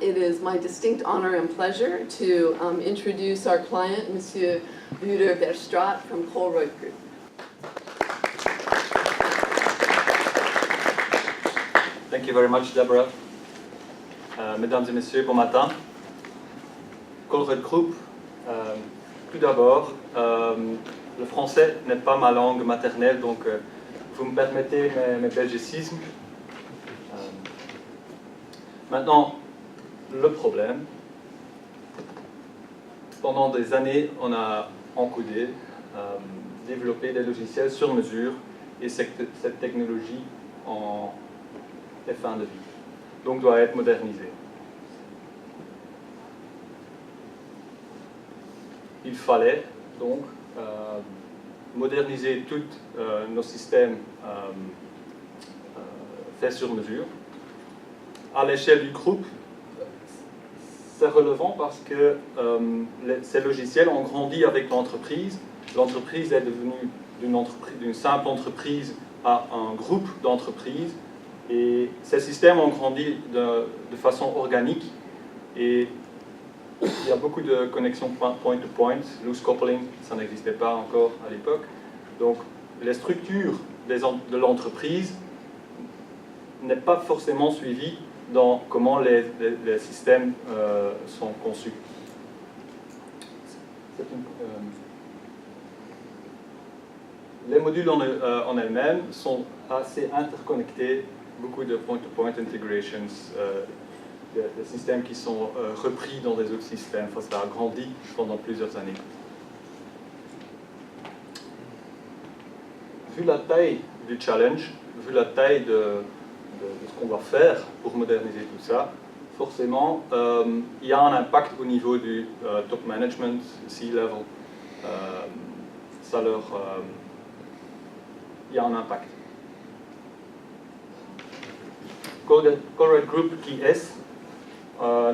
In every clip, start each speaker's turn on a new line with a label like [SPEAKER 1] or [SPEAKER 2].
[SPEAKER 1] It is my distinct honor and pleasure to introduce our client, Monsieur Wouter Verstraete from Colruyt Group.
[SPEAKER 2] Thank you very much, Deborah. Mesdames et messieurs, bon matin. Colruyt Group, tout d'abord, le français n'est pas ma langue maternelle, donc vous me permettez mes belgicismes. Maintenant, le problème, pendant des années, on a encodé, développé des logiciels sur mesure, et cette technologie est fin de vie, donc doit être modernisée. Il fallait donc moderniser tous nos systèmes faits sur mesure. À l'échelle du groupe, c'est relevant parce que ces logiciels ont grandi avec l'entreprise. L'entreprise est devenue d'une simple entreprise à un groupe d'entreprises. Et ces systèmes ont grandi de façon organique. Et il y a beaucoup de connexions point-to-point, loose coupling, ça n'existait pas encore à l'époque. Donc, les structures de l'entreprise n'est pas forcément suivies dans comment les systèmes sont conçus. Les modules en elles-mêmes sont assez interconnectés, beaucoup de point-to-point integrations, des systèmes qui sont repris dans des autres systèmes. Enfin, ça a grandi pendant plusieurs années. Vu la taille du challenge, vu la taille de ce qu'on va faire pour moderniser tout ça, forcément, il y a un impact au niveau du top management, C-level. Il y a un impact. Colruyt Group, qui est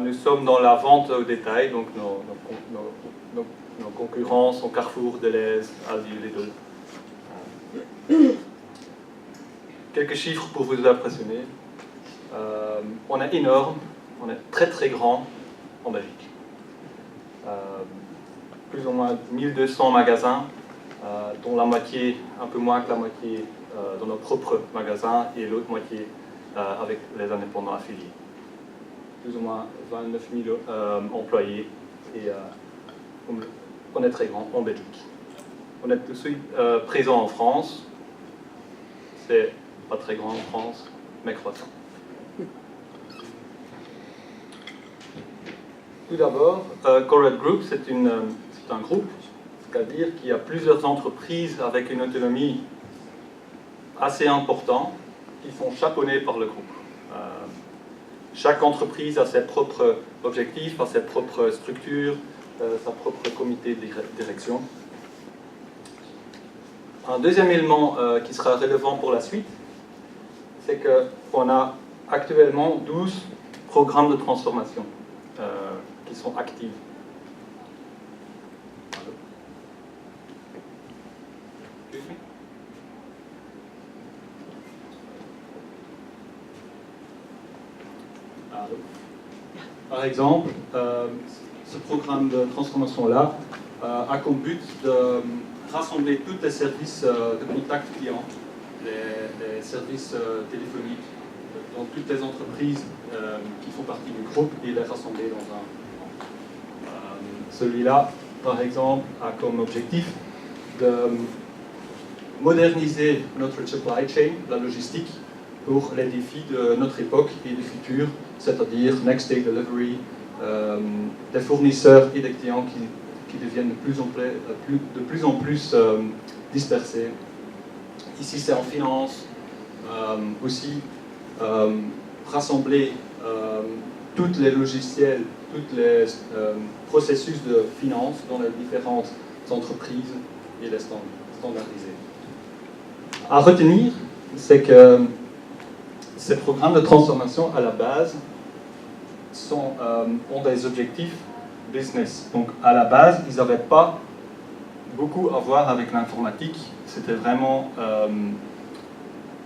[SPEAKER 2] nous sommes dans la vente au détail, donc nos concurrents sont Carrefour, Delhaize, Aldi, Lidl. Quelques chiffres pour vous impressionner. On est énorme, on est très très grand en Belgique. Plus ou moins 1200 magasins, dont la moitié, un peu moins que la moitié, dans nos propres magasins et l'autre moitié avec les indépendants affiliés. Plus ou moins 29 000 employés et on est très grand en Belgique. On est aussi présent en France, c'est pas très grand en France, mais croissant. Tout d'abord, Colruyt Group, c'est un groupe, c'est-à-dire qu'il y a plusieurs entreprises avec une autonomie assez importante qui sont chapeaunées par le groupe. Chaque entreprise a ses propres objectifs, a ses propres structures, sa propre comité de direction. Un deuxième élément qui sera relevant pour la suite, c'est qu'on a actuellement 12 programmes de transformation qui sont actifs. Par exemple, ce programme de transformation-là a comme but de rassembler tous les services de contact client, les services téléphoniques, dans toutes les entreprises qui font partie du groupe et les rassembler dans un. Celui-là, par exemple, a comme objectif de moderniser notre supply chain, la logistique, pour les défis de notre époque et du futur, c'est-à-dire next day delivery, des fournisseurs et des clients qui deviennent de plus en plus dispersés. Ici, c'est en finance, aussi rassembler tous les logiciels, tous les processus de finance dans les différentes entreprises et les standardiser. À retenir, c'est que ces programmes de transformation, à la base, ont des objectifs business. Donc, à la base, ils n'avaient pas beaucoup à voir avec l'informatique. C'était vraiment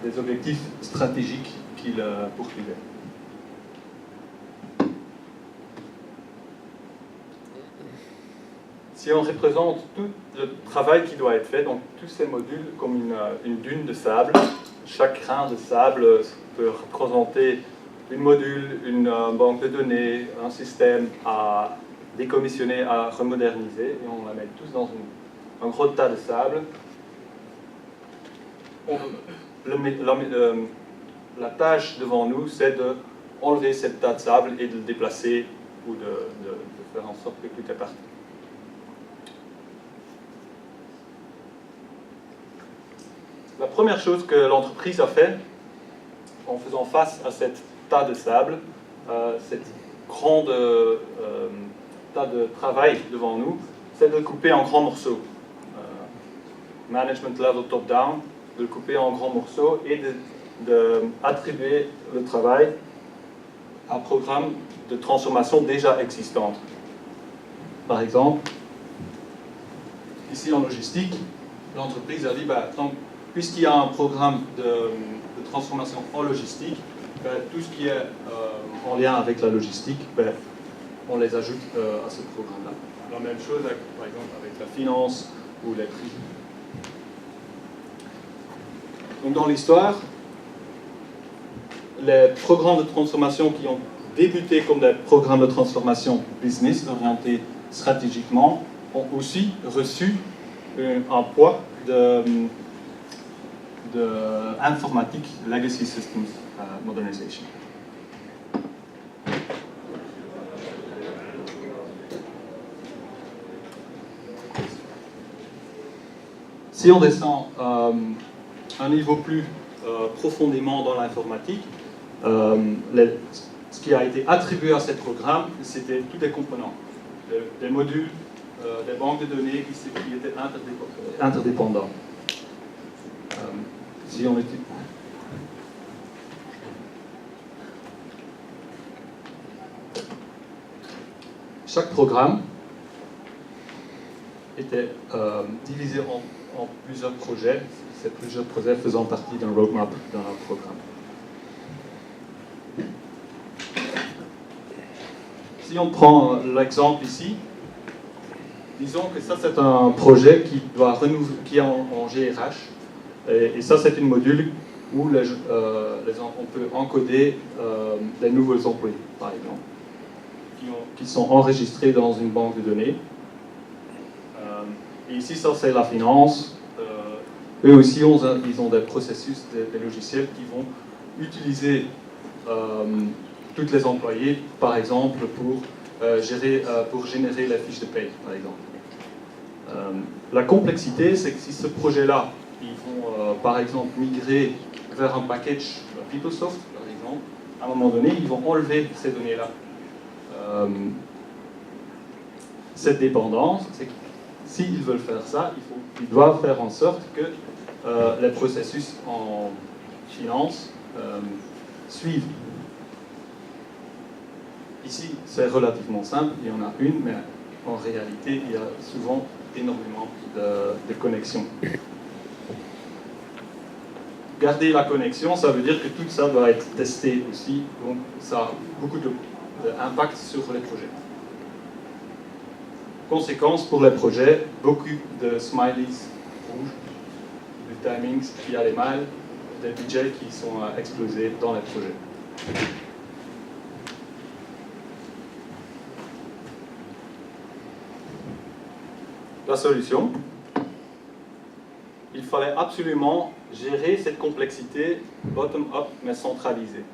[SPEAKER 2] des objectifs stratégiques qu'ils poursuivaient. si on représente tout le travail qui doit être fait, donc tous ces modules comme une dune de sable, chaque grain de sable peut représenter une module, une banque de données, un système à décommissionner, à remoderniser, et on la met tous dans un gros tas de sable. La tâche devant nous, c'est d'enlever ce tas de sable et de le déplacer ou de faire en sorte que tout est parti. La première chose que l'entreprise a fait en faisant face à cet tas de sable, cette grande tas de travail devant nous, c'est de le couper en grands morceaux. Management level top-down, de le couper en grands morceaux et d'attribuer le travail à un programme de transformation déjà existante. Par exemple, ici en logistique, l'entreprise a dit, puisqu'il y a un programme de transformation en logistique, tout ce qui est en lien avec la logistique, on les ajoute à ce programme-là. La même chose, par exemple, avec la finance ou les prix. Donc dans l'histoire, les programmes de transformation qui ont débuté comme des programmes de transformation business orientés stratégiquement ont aussi reçu un poids de informatique Legacy Systems Modernization. Si on descend un niveau plus profondément dans l'informatique, ce qui a été attribué à ce programme, c'était tous les composants, des modules, des banques de données qui étaient interdépendants. Si on était... Chaque programme était divisé en plusieurs projets, ces plusieurs projets faisant partie d'un roadmap d'un programme. Si on prend l'exemple ici, disons que ça c'est un projet qui est en GRH, et ça c'est une module où on peut encoder des nouveaux employés, par exemple, qui sont enregistrés dans une banque de données. Et ici, ça c'est la finance. Eux aussi, ils ont des processus, des logiciels qui vont utiliser tous les employés, par exemple, pour générer la fiche de paye, par exemple. La complexité, c'est que si ce projet-là, ils vont, par exemple, migrer vers un package PeopleSoft, par exemple, à un moment donné, ils vont enlever ces données-là. Cette dépendance, c'est que s'ils veulent faire ça, ils doivent faire en sorte que les processus en finance suivent. Ici, c'est relativement simple, il y en a une, mais en réalité, il y a souvent énormément de connexions. Garder la connexion, ça veut dire que tout ça doit être testé aussi, donc ça a beaucoup d'impact sur les projets. Conséquence pour les projets, beaucoup de smileys rouges, des timings qui allaient mal, des budgets qui sont explosés dans les projets. La solution, il fallait absolument gérer cette complexité bottom-up mais centralisée.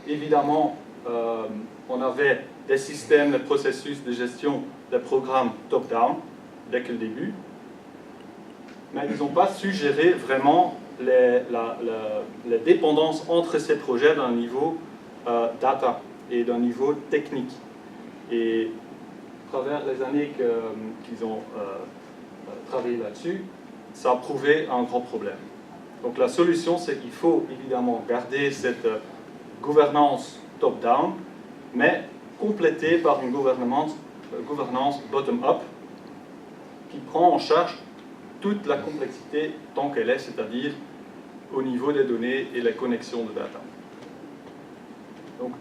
[SPEAKER 2] Évidemment, on avait des systèmes, des processus de gestion des programmes top-down dès que le début, mais ils n'ont pas su gérer vraiment les dépendances entre ces projets d'un niveau data et d'un niveau technique. Et à travers les années qu'ils ont travaillé là-dessus, ça a prouvé un grand problème. Donc la solution, c'est qu'il faut évidemment garder cette gouvernance top-down, mais complétée par une gouvernance bottom-up qui prend en charge toute la complexité tant qu'elle est, c'est-à-dire au niveau des données et les connexions de data. Donc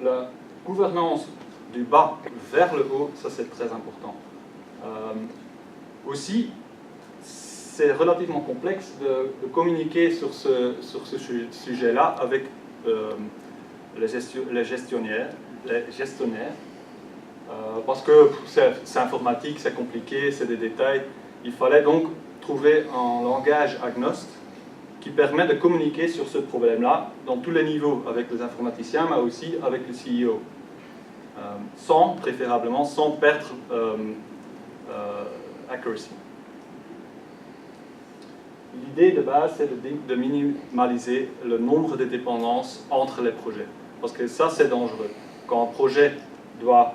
[SPEAKER 2] la gouvernance du bas vers le haut, ça c'est très important. Aussi, c'est relativement complexe de communiquer sur ce sujet-là avec les gestionnaires, parce que c'est informatique, c'est compliqué, c'est des détails. Il fallait donc trouver un langage agnostique qui permet de communiquer sur ce problème-là dans tous les niveaux, avec les informaticiens, mais aussi avec le CEO. Préférablement, sans perdre accuracy. L'idée de base, c'est de minimaliser le nombre de dépendances entre les projets. Parce que ça, c'est dangereux. Quand un projet doit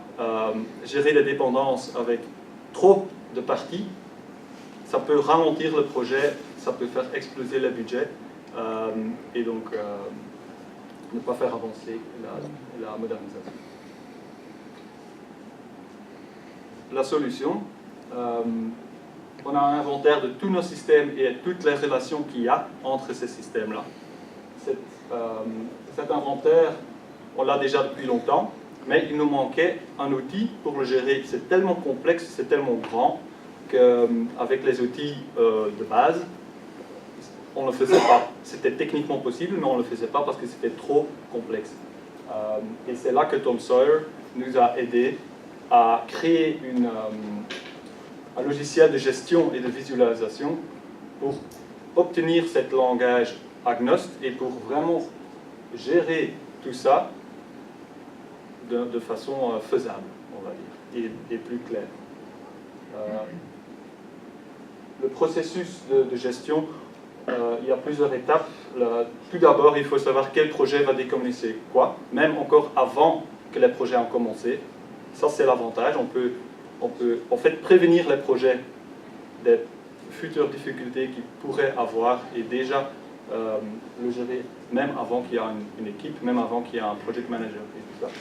[SPEAKER 2] gérer les dépendances avec trop de parties, ça peut ralentir le projet, ça peut faire exploser le budget et donc ne pas faire avancer la modernisation. La solution, on a un inventaire de tous nos systèmes et toutes les relations qu'il y a entre ces systèmes-là. Cet inventaire, on l'a déjà depuis longtemps, mais il nous manquait un outil pour le gérer. C'est tellement complexe, c'est tellement grand, qu'avec les outils de base, on ne le faisait pas. C'était techniquement possible, mais on ne le faisait pas parce que c'était trop complexe. Et c'est là que Tom Sawyer nous a aidés à créer un logiciel de gestion et de visualisation pour obtenir ce langage agnostique et pour vraiment gérer tout ça de façon faisable, on va dire, et plus claire. Le processus de gestion, il y a plusieurs étapes. Tout d'abord, il faut savoir quel projet va décommencer quoi, même encore avant que les projets ont commencé. Ça, c'est l'avantage. On peut en fait prévenir les projets des futures difficultés qu'ils pourraient avoir et déjà le gérer même avant qu'il y ait une équipe, même avant qu'il y ait un project manager et tout ça.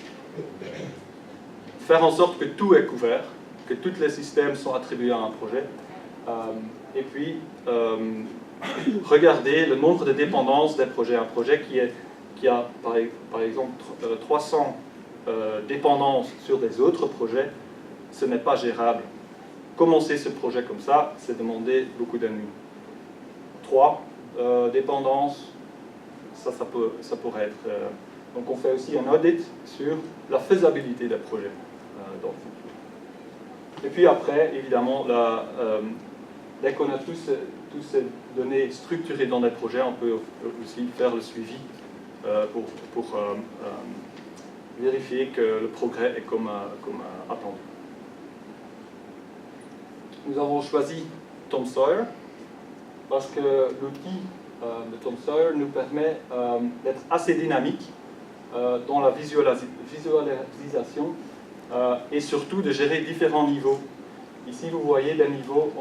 [SPEAKER 2] Faire en sorte que tout est couvert, que tous les systèmes sont attribués à un projet. Et puis, regarder le nombre de dépendances des projets. Un projet qui a, par exemple, 300 dépendances sur des autres projets, ce n'est pas gérable. Commencer ce projet comme ça, c'est demander beaucoup d'ennuis. 3 dépendances, ça pourrait être... donc on fait aussi un audit sur la faisabilité des projets dans le futur. Et puis après, évidemment, dès qu'on a toutes ces données structurées dans des projets, on peut aussi faire le suivi pour vérifier que le progrès est comme attendu. Nous avons choisi Tom Sawyer parce que l'outil de Tom Sawyer nous permet d'être assez dynamique dans la visualisation et surtout de gérer différents niveaux. Ici, vous voyez des niveaux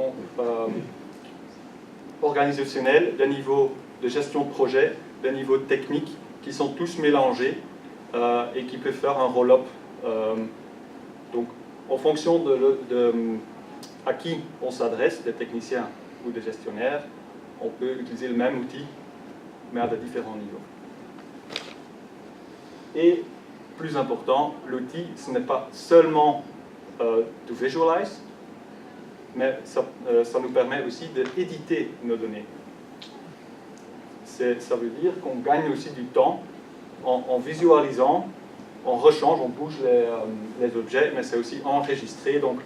[SPEAKER 2] organisationnels, des niveaux de gestion de projet, des niveaux techniques qui sont tous mélangés et qui peuvent faire un roll-up. Donc, en fonction à qui on s'adresse, des techniciens ou des gestionnaires, on peut utiliser le même outil, mais à de différents niveaux. Et, plus important, l'outil, ce n'est pas seulement to visualize, mais ça nous permet aussi d'éditer nos données. Ça veut dire qu'on gagne aussi du temps en visualisant, on rechange, on bouge les objets, mais c'est aussi enregistré, donc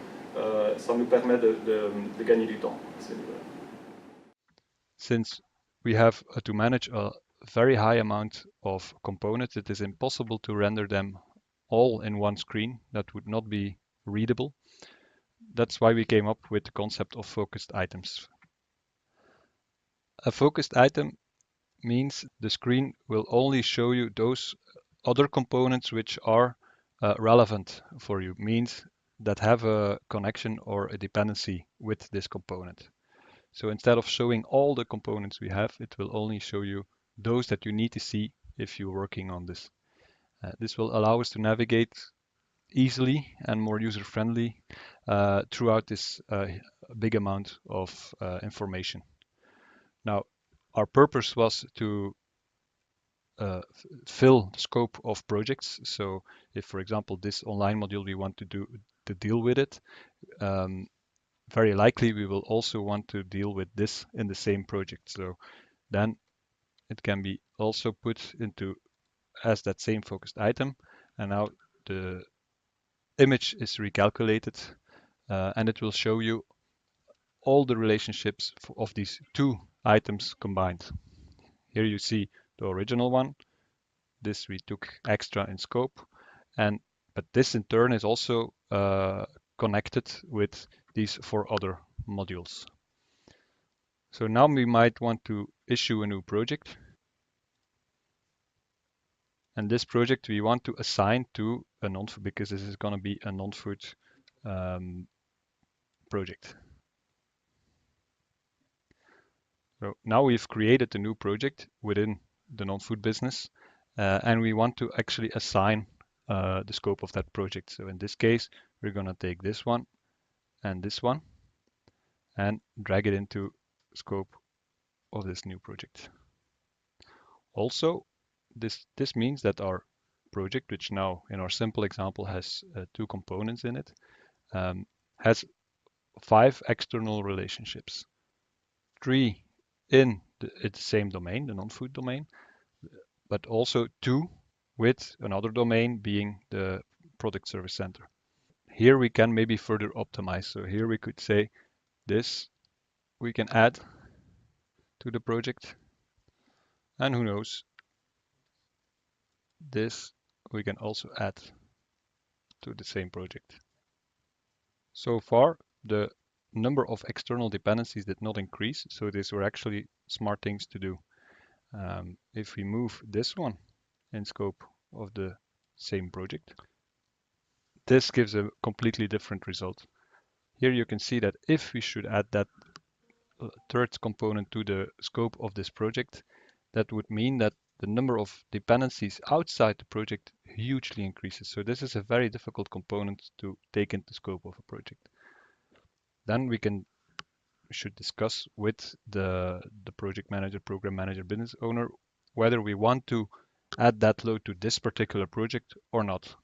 [SPEAKER 2] ça nous permet de gagner du temps.
[SPEAKER 3] Since we have to manage a very high amount of components, it is impossible to render them all in one screen. That would not be readable. That's why we came up with the concept of focused items. A focused item means the screen will only show you those other components which are relevant for you, means that have a connection or a dependency with this component. So instead of showing all the components we have, it will only show you those that you need to see if you're working on this. This will allow us to navigate easily and more user-friendly throughout this big amount of information. Now, our purpose was to fill the scope of projects. So if, for example, this online module we want to deal with it, very likely we will also want to deal with this in the same project. So then it can be also put into as that same focused item. And now the image is recalculated and it will show you all the relationships of these two items combined. Here you see the original one. This we took extra in scope, but this in turn is also connected with these 4 other modules. So now we might want to issue a new project. And this project we want to assign to a non-food, because this is going to be a non-food project. So now we've created a new project within the non-food business, and we want to actually assign the scope of that project. So in this case, we're going to take this one and this one and drag it into scope of this new project. Also, this means that our project, which now in our simple example has 2 components in it, has 5 external relationships, 3 in the same domain, the non-food domain, but also 2 with another domain being the product service center. Here we can maybe further optimize. So here we could say this we can add to the project, and who knows, this we can also add to the same project. So far, the number of external dependencies did not increase, so these were actually smart things to do. If we move this one in scope of the same project, this gives a completely different result. Here you can see that if we should add that 3rd component to the scope of this project, that would mean that the number of dependencies outside the project hugely increases. So this is a very difficult component to take into scope of a project. Then we should discuss with the project manager, program manager, business owner, whether we want to add that load to this particular project or not.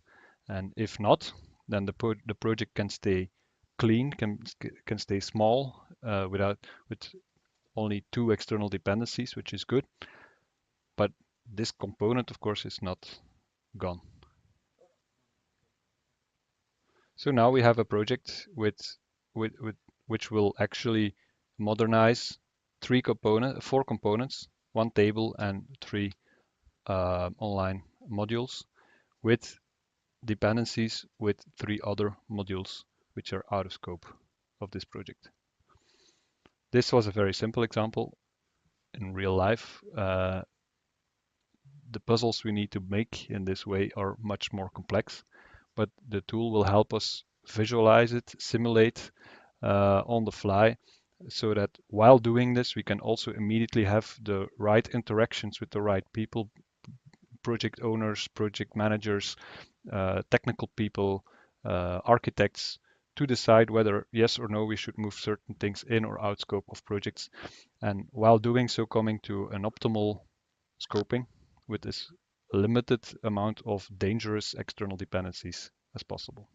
[SPEAKER 3] And if not, then the project can stay clean, can stay small with only 2 external dependencies, which is good. But this component, of course, is not gone. So now we have a project which will actually modernize 4 components, 1 table and 3 online modules with dependencies with 3 other modules which are out of scope of this project. This was a very simple example. In real life, the puzzles we need to make in this way are much more complex, but the tool will help us visualize it, simulate on the fly, so that while doing this, we can also immediately have the right interactions with the right people, project owners, project managers, technical people, architects, to decide whether yes or no we should move certain things in or out scope of projects. And while doing so, coming to an optimal scoping with this limited amount of dangerous external dependencies as possible.